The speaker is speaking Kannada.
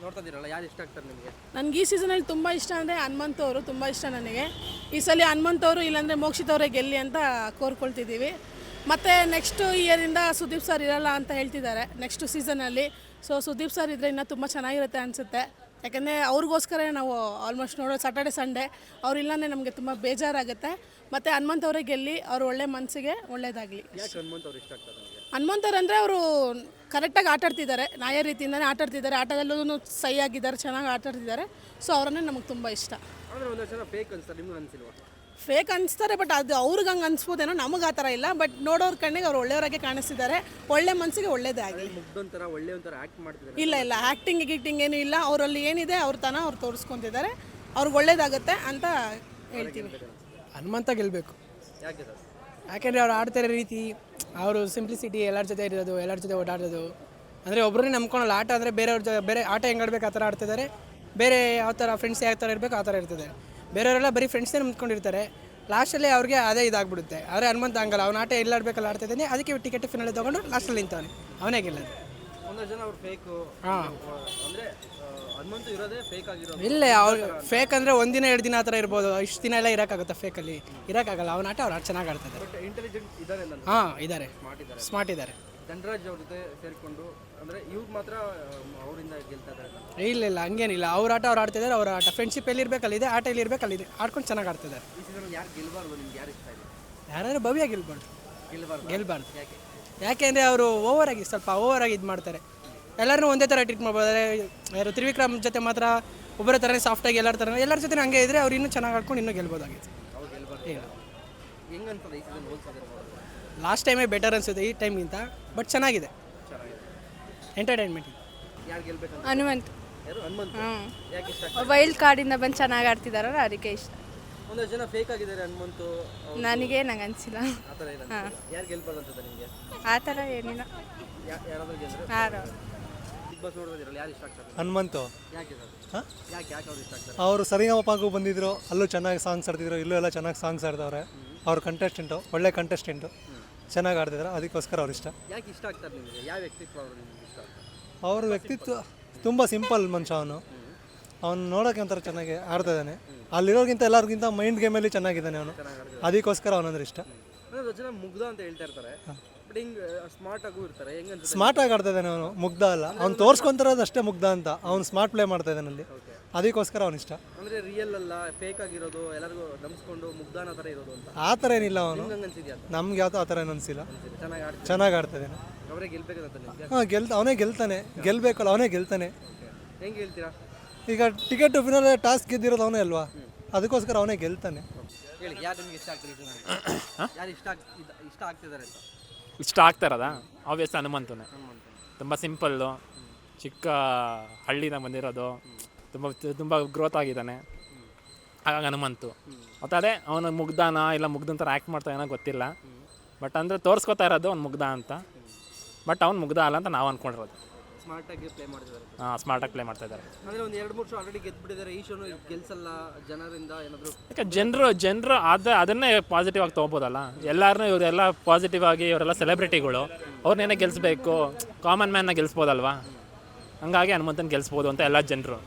ನೋಡ್ತಾ ಇದ್ದೀರಲ್ಲ, ಯಾರು ಇಷ್ಟ ಆಗ್ತಾರೆ ನಿಮಗೆ? ನನಗೆ ಈ ಸೀಸನಲ್ಲಿ ತುಂಬ ಇಷ್ಟ ಅಂದರೆ ಹನುಮಂತ್ ಅವರು ತುಂಬ ಇಷ್ಟ ನನಗೆ. ಈ ಸಲ ಹನುಮಂತ್ ಅವರು ಇಲ್ಲಾಂದರೆ ಮೋಕ್ಷಿತ್ ಅವರೇ ಗೆಲ್ಲಿ ಅಂತ ಕೋರ್ಕೊಳ್ತಿದ್ದೀವಿ. ಮತ್ತು ನೆಕ್ಸ್ಟು ಇಯರಿಂದ ಸುದೀಪ್ ಸರ್ ಇರಲ್ಲ ಅಂತ ಹೇಳ್ತಿದ್ದಾರೆ ನೆಕ್ಸ್ಟ್ ಸೀಸನಲ್ಲಿ. ಸೊ ಸುದೀಪ್ ಸರ್ ಇದ್ದರೆ ಇನ್ನೂ ತುಂಬ ಚೆನ್ನಾಗಿರುತ್ತೆ ಅನಿಸುತ್ತೆ. ಯಾಕೆಂದರೆ ಅವ್ರಿಗೋಸ್ಕರ ನಾವು ಆಲ್ಮೋಸ್ಟ್ ನೋಡೋದು ಸ್ಯಾಟರ್ಡೆ ಸಂಡೇ. ಅವರಿಲ್ಲಾಂದರೆ ನಮಗೆ ತುಂಬ ಬೇಜಾರಾಗುತ್ತೆ. ಮತ್ತು ಹನುಮಂತ್ ಅವರೇ ಗೆಲ್ಲಿ, ಅವ್ರ ಒಳ್ಳೆ ಮನಸ್ಸಿಗೆ ಒಳ್ಳೇದಾಗಲಿ. ಯಾಕೆ ಹನುಮಂತ್ ಅವ್ರು ಇಷ್ಟ ಆಗ್ತಾರೆ ನಿಮಗೆ? ಹನುಮಂತ್ ಅವ್ರು ಅಂದರೆ ಅವರು ಕರೆಕ್ಟಾಗಿ ಆಟಾಡ್ತಿದ್ದಾರೆ, ನ್ಯಾಯ ರೀತಿಯಿಂದನೇ ಆಟಾಡ್ತಿದ್ದಾರೆ, ಆಟದಲ್ಲೂ ಸೈ ಆಗಿದ್ದಾರೆ, ಚೆನ್ನಾಗಿ ಆಟಾಡ್ತಿದ್ದಾರೆ. ಸೊ ಅವರನ್ನೇ ನಮಗೆ ತುಂಬ ಇಷ್ಟ. ಅಂದರೆ ಒಂದಷ್ಟು ಜನ ಫೇಕ್ ಅನ್ಸ್ತಾರೆ, ನಿಮ್ಗೆ ಅನಿಸಿಲ್ವಾ? ಫೇಕ್ ಅನಿಸ್ತಾರೆ, ಬಟ್ ಅದು ಅವ್ರಿಗೆ ಹಂಗೆ ಅನಿಸ್ಬೋದೇನೋ, ನಮಗೆ ಆ ಥರ ಇಲ್ಲ. ಬಟ್ ನೋಡೋರ ಕಣ್ಣಿಗೆ ಅವ್ರು ಒಳ್ಳೆಯವರಾಗೆ ಕಾಣಿಸ್ತಿದ್ದಾರೆ, ಒಳ್ಳೆ ಮನಸ್ಸಿಗೆ ಒಳ್ಳೇದೇ ಆಗಲಿ. ಮುಗ್ದೊಂಥರ ಒಳ್ಳೆ ಒಂಥರ ಆ್ಯಕ್ಟ್ ಮಾಡ್ತಿದ್ದಾರೆ. ಇಲ್ಲ ಆ್ಯಕ್ಟಿಂಗ್ ಗಿಕ್ಟಿಂಗ್ ಏನೂ ಇಲ್ಲ, ಅವರಲ್ಲಿ ಏನಿದೆ ಅವ್ರ ತನ ಅವ್ರು ತೋರಿಸ್ಕೊತಿದ್ದಾರೆ. ಅವ್ರಿಗೆ ಒಳ್ಳೇದಾಗುತ್ತೆ ಅಂತ ಹೇಳ್ತೀವಿ. ಹನುಮಂತ ಗೆಲ್ಲಬೇಕು. ಯಾಕೆ ಸರ್? ಯಾಕೆಂದರೆ ಅವ್ರು ಆಡ್ತಿರೋ ರೀತಿ, ಅವರು ಸಿಂಪ್ಲಿಸಿಟಿ, ಎಲ್ಲರ ಜೊತೆ ಇರೋದು, ಎಲ್ಲರ ಜೊತೆ ಓಡಾಡೋದು, ಅಂದರೆ ಒಬ್ಬರನ್ನೇ ನಂಬ್ಕೊಳ್ಳಲ್ಲ. ಆಟ ಅಂದರೆ ಬೇರೆಯವ್ರ ಜೊತೆ ಬೇರೆ ಆಟ ಹೆಂಗೆ ಆಡ್ಬೇಕು ಆ ಥರ ಆಡ್ತಿದ್ದಾರೆ. ಬೇರೆ ಯಾವ ಥರ ಫ್ರೆಂಡ್ಸ್ ಯಾವ ಥರ ಇರಬೇಕು ಆ ಥರ ಇರ್ತಿದ್ದಾರೆ. ಬೇರೆಯವರೆಲ್ಲ ಬರೀ ಫ್ರೆಂಡ್ಸ್ನೇ ನಂಬ್ಕೊಂಡಿರ್ತಾರೆ. ಲಾಸ್ಟಲ್ಲಿ ಅವ್ರಿಗೆ ಅದೇ ಇದಾಗ್ಬಿಡುತ್ತೆ. ಆದರೆ ಹನುಮಂತ ಹಂಗಲ್ಲ, ಅವ್ನ ಆಟ ಎಲ್ಲ ಆಡಬೇಕಲ್ಲ ಆಡ್ತಿದ್ದಾನೆ. ಅದಕ್ಕೆ ಟಿಕೆಟ್ ಫಿನಾಲೆ ತೊಗೊಂಡು ಲಾಸ್ಟಲ್ಲಿ ನಿಂತವನೆ, ಅವನೇ ಗೆಲ್ಲೋದು. ಒಂದಷ್ಟು ಜನ ಅವ್ರು ಫೇಕು. ಹಾಂ, ಅಂದರೆ ಹನುಮಂತ ಇರೋದೇ ಫೇಕ್ ಆಗಿರೋದು. ಇಲ್ಲ, ಅವ್ರು ಫೇಕ್ ಅಂದರೆ ಒಂದಿನ 2 ದಿನ ಆ ಥರ ಇರ್ಬೋದು. ಇಷ್ಟು ದಿನ ಎಲ್ಲ ಇರೋಕ್ಕಾಗುತ್ತೆ ಫೇಕಲ್ಲಿ? ಇರೋಕ್ಕಾಗಲ್ಲ. ಅವನ ಆಟ ಅವ್ರು ಆಟ ಚೆನ್ನಾಗಿ ಆಡ್ತಿದ್ದಾರೆ. ಬಟ್ ಇಂಟೆಲಿಜೆಂಟ್ ಇದ್ದಾರೆ ನನ್ನ. ಹಾಂ, ಇದ್ದಾರೆ, ಸ್ಮಾರ್ಟ್ ಇದ್ದಾರೆ. ಧನರಾಜ್ ಅವ್ರ ಜೊತೆ ಸೇರಿಕೊಂಡು, ಅಂದರೆ ಇವ್ರು ಮಾತ್ರ ಅವರಿಂದ ಗೆಲ್ತಾ ಇದ್ದಾರೆ. ಇಲ್ಲ ಹಂಗೇನಿಲ್ಲ. ಅವ್ರ ಆಟ ಅವ್ರು ಆಡ್ತಿದ್ದಾರೆ. ಅವ್ರ ಆಟ ಫ್ರೆಂಡ್ಶಿಪ್ ಎಲ್ಲಿ ಇರಬೇಕಲ್ಲಿದೆ, ಆಟ ಎಲ್ಲಿ ಇರಬೇಕಲ್ಲಿದೆ, ಆಡ್ಕೊಂಡು ಚೆನ್ನಾಗಿ ಆಡ್ತಿದ್ದಾರೆ. ಈ ಸೀಸನ್ ಯಾರು ಗೆಲ್ಲಬಾರ್ದು? ನಿಮ್ಗೆ ಯಾರು ಇಷ್ಟ ಇದೆ? ಯಾರು ಭವ್ಯ ಗೆಲ್ಬಾರ್ದು. ಗೆಲ್ಲಬಾರ್ದು ಯಾಕೆ? ಯಾಕೆಂದರೆ ಅವರು ಸ್ವಲ್ಪ ಓವರಾಗಿ ಇದು ಮಾಡ್ತಾರೆ. ಎಲ್ಲರೂ ಒಂದೇ ಥರ ಟ್ರೀಟ್ ಮಾಡ್ಬೋದು. ಯಾರು ತ್ರಿವಿಕ್ರಮ್ ಜೊತೆ ಮಾತ್ರ ಒಬ್ಬರ ಥರನೇ ಸಾಫ್ಟಾಗಿ ಎಲ್ಲರ ಜೊತೆ ಹಂಗೆ ಇದ್ದರೆ ಅವ್ರು ಇನ್ನೂ ಚೆನ್ನಾಗಿ ಆಡ್ಕೊಂಡು ಇನ್ನೂ ಗೆಲ್ಬೋದಾಗಿತ್ತು. ಇಲ್ಲ, ಹೆಂಗೆ ಅನ್ಸೋದು ಈ ಸೀಸನ್ ಹೋಲ್ಸೋದು? ಲಾಸ್ಟ್ ಟೈಮೇ ಬೆಟರ್ ಅನಿಸುತ್ತೆ ಈ ಟೈಮ್ಗಿಂತ. ಬಟ್ ಚೆನ್ನಾಗಿದೆ, ಎಂಟರ್ಟೈನ್ಮೆಂಟ್. ಯಾರು ಗೆಲ್ಬೇಕು? ಹನುಮಂತ್. ಯಾರು? ಹನುಮಂತ್. ಯಾಕೆ ಇಷ್ಟ? ವೈಲ್ಡ್ ಕಾರ್ಡಿಂದ ಬಂದು ಚೆನ್ನಾಗಿ ಆಡ್ತಿದಾರಲ್ಲ, ಅದಕ್ಕೆ ಇಷ್ಟ. ಒಂದಷ್ಟು ಜನ ಫೇಕ್ ಆಗಿದ್ದಾರೆ ಹನುಮಂತು. ನಂಗೆ ಅನಿಸಿಲ್ಲ ಆ ಥರ ಇಲ್ಲ. ಯಾರು ಗೆಲ್ಬಾರ್ದು ಅಂತದ ನಿಮಗೆ? ಆ ಥರ ಏನಿಲ್ಲ. ಯಾರಾದ್ರೂ ಗೆಲ್ಲರು? ಯಾರು ಬಿಗ್ ಬಾಸ್ ನೋಡೋದಿರಲ್ಲ, ಯಾರು ಇಷ್ಟ ಆಗ್ತಾರೆ? ಹನುಮಂತು. ಯಾಕೆ ಸರ್? ಯಾಕೆ ಅವ್ರು ಇಷ್ಟ ಆಗ್ತಾರೆ? ಅವರು ಸರಿಗಮಪಗೂ ಬಂದಿದ್ರು, ಅಲ್ಲೂ ಚೆನ್ನಾಗಿ ಸಾಂಗ್ಸ್ ಆಡ್ತಿದ್ರು, ಇಲ್ಲೂ ಎಲ್ಲ ಚೆನ್ನಾಗಿ ಸಾಂಗ್ಸ್ ಆಡ್ತವ್ರೆ. ಅವ್ರ ಕಂಟೆಸ್ಟೆಂಟು ಒಳ್ಳೆ ಕಂಟೆಸ್ಟೆಂಟು, ಚೆನ್ನಾಗಿ ಆಡ್ತಿದ್ದಾರೆ. ಅದಕ್ಕೋಸ್ಕರ ಅವ್ರು ಇಷ್ಟ. ಯಾಕೆ ಇಷ್ಟ ಆಗ್ತಾರೆ ನಿಮಗೆ? ಯಾವ ವ್ಯಕ್ತಿತ್ವ ಅವರು ನಿಮ್ಗೆ ಇಷ್ಟ ಆಗ್ತಾರೆ? ಅವ್ರ ವ್ಯಕ್ತಿತ್ವ ತುಂಬ ಸಿಂಪಲ್ ಮನುಷ್ಯ. ಅವನು ನೋಡೋಕ್ಕೆ ಒಂಥರ ಚೆನ್ನಾಗಿ ಆಡ್ತಿದ್ದಾನೆ. ಅಲ್ಲಿರೋರ್ಗಿಂತ ಎಲ್ಲರಿಗಿಂತ ಮೈಂಡ್ ಗೇಮಲ್ಲಿ ಚೆನ್ನಾಗಿದ್ದಾನೆ ಅವನು. ಅದಕ್ಕೋಸ್ಕರ ಅವನಂದ್ರೆ ಇಷ್ಟ. ಅಂದರೆ ಜನ ಮುಗ್ಧ ಅಂತ ಹೇಳ್ತಾ ಇರ್ತಾರೆ, ಬಟ್ ಹಿಂಗೆ ಸ್ಮಾರ್ಟ್ ಆಗು ಇರ್ತಾರೆ. ಹೆಂಗೆ ಅನ್ಸುತ್ತೆ? ಸ್ಮಾರ್ಟ್ ಆಗಿ ಆಡ್ತಿದ್ದಾನೆ ಅವನು, ಮುಗ್ಧ ಅಲ್ಲ. ಅವ್ನು ತೋರಿಸ್ಕೊಂತಿರೋದು ಅಷ್ಟೇ ಮುಗ್ಧ ಅಂತ. ಅವ್ನು ಸ್ಮಾರ್ಟ್ ಪ್ಲೇ ಮಾಡ್ತಾ ಇದ್ದಾನೆ ಅಲ್ಲಿ, ಅದಕ್ಕೋಸ್ಕರ ಅವ್ನು ಇಷ್ಟ. ಅಂದರೆ ರಿಯಲ್ ಅಲ್ಲ, ಫೇಕ್ ಆಗಿರೋದು, ಎಲ್ಲರಿಗೂ ನಂಬಿಸ್ಕೊಂಡು ಮುಗ್ಧಾನ ಥರ ಇರೋದು ಅಂತ. ಆ ಥರ ಏನಿಲ್ಲ ಅವನು. ಹಂಗೆ ಅನ್ಸಿದ್ಯಾ? ನಮ್ಗೆ ಯಾವ ಆ ಥರ ಏನು ಅನಿಸಿಲ್ಲ. ಚೆನ್ನಾಗಿ ಆಡ್ತಾರೆ, ಚೆನ್ನಾಗಿ ಆಡ್ತಿದ್ದಾನೆ. ಅವರೇ ಗೆಲ್ಬೇಕಂತ ನಿಮಗೆ? ಹಾಂ, ಅವನೇ ಗೆಲ್ತಾನೆ. ಗೆಲ್ಬೇಕಲ್ಲ, ಅವನೇ ಗೆಲ್ತಾನೆ. ಹೆಂಗೆ ಹೇಳ್ತೀರಾ? ಈಗ ಟಿಕೆಟ್ ಫಿನಾಲೆ ಟಾಸ್ಕ್ ಗೆದ್ದಿರೋದು ಅವನೇ ಅಲ್ವಾ, ಅದಕ್ಕೋಸ್ಕರ ಅವನೇ ಗೆಲ್ತಾನೆ. ಹೇಳಿ, ಯಾರು ನಿಮ್ಗೆ ಇಷ್ಟ ಆಗ್ತಾರೆ? ಯಾರು ಇಷ್ಟ ಆಗ್ತಿದ್ದಾರೆ ಅಂತ? ಇಷ್ಟ ಆಗ್ತಾ ಇರೋದಾ? ಆಬ್ವಿಯಸ್ ಹನುಮಂತನೇ. ತುಂಬ ಸಿಂಪಲ್ಲು, ಚಿಕ್ಕ ಹಳ್ಳಿನ ಬಂದಿರೋದು, ತುಂಬ ಗ್ರೋತ್ ಆಗಿದ್ದಾನೆ. ಹಾಗಾಗಿ ಹನುಮಂತು. ಮತ್ತು ಅದೇ ಅವನು ಮುಗ್ಧಾನ ಇಲ್ಲ ಮುಗ್ಧನ ಥರ ಆ್ಯಕ್ಟ್ ಮಾಡ್ತಾ ಏನೋ ಗೊತ್ತಿಲ್ಲ. ಬಟ್ ಅಂದರೆ ತೋರಿಸ್ಕೊತಾ ಇರೋದು ಅವ್ನು ಮುಗ್ಧ ಅಂತ. ಬಟ್ ಅವ್ನು ಮುಗ್ಧ ಅಲ್ಲ ಅಂತ ನಾವು ಅಂದ್ಕೊಂಡಿರೋದು. ಸ್ಮಾರ್ಟಾಗಿ ಪ್ಲೇ ಮಾಡ್ತಿದ್ದಾರೆ. ಸ್ಮಾರ್ಟಾಗಿ ಪ್ಲೇ ಮಾಡ್ತಾ ಇದ್ದಾರೆ. ಅಂದರೆ ಒಂದು 2-3 ಶೋ ಆಲ್ರೆಡಿ ಗೆದ್ದುಬಿಟ್ಟಿದ್ದಾರೆ. ಈ ಶೋನು ಗೆಲ್ಸಲ್ಲ ಜನರಿಂದ ಏನಾದರೂ? ಯಾಕೆ ಜನರು ಅದನ್ನೇ ಪಾಸಿಟಿವ್ ಆಗಿ ತೊಗೋಬೋದಲ್ಲ. ಎಲ್ಲರನ್ನೂ ಇವರೆಲ್ಲ ಪಾಸಿಟಿವ್ ಆಗಿ, ಇವರೆಲ್ಲ ಸೆಲೆಬ್ರಿಟಿಗಳು, ಅವ್ರನ್ನೇನೇ ಗೆಲ್ಲಿಸ್ಬೇಕು, ಕಾಮನ್ ಮ್ಯಾನ್ನ ಗೆಲ್ಲಿಸ್ಬೋದಲ್ವಾ. ಹಂಗಾಗಿ ಹನುಮಂತನ ಗೆಲ್ಲಿಸ್ಬೋದು ಅಂತ ಎಲ್ಲ ಜನರು.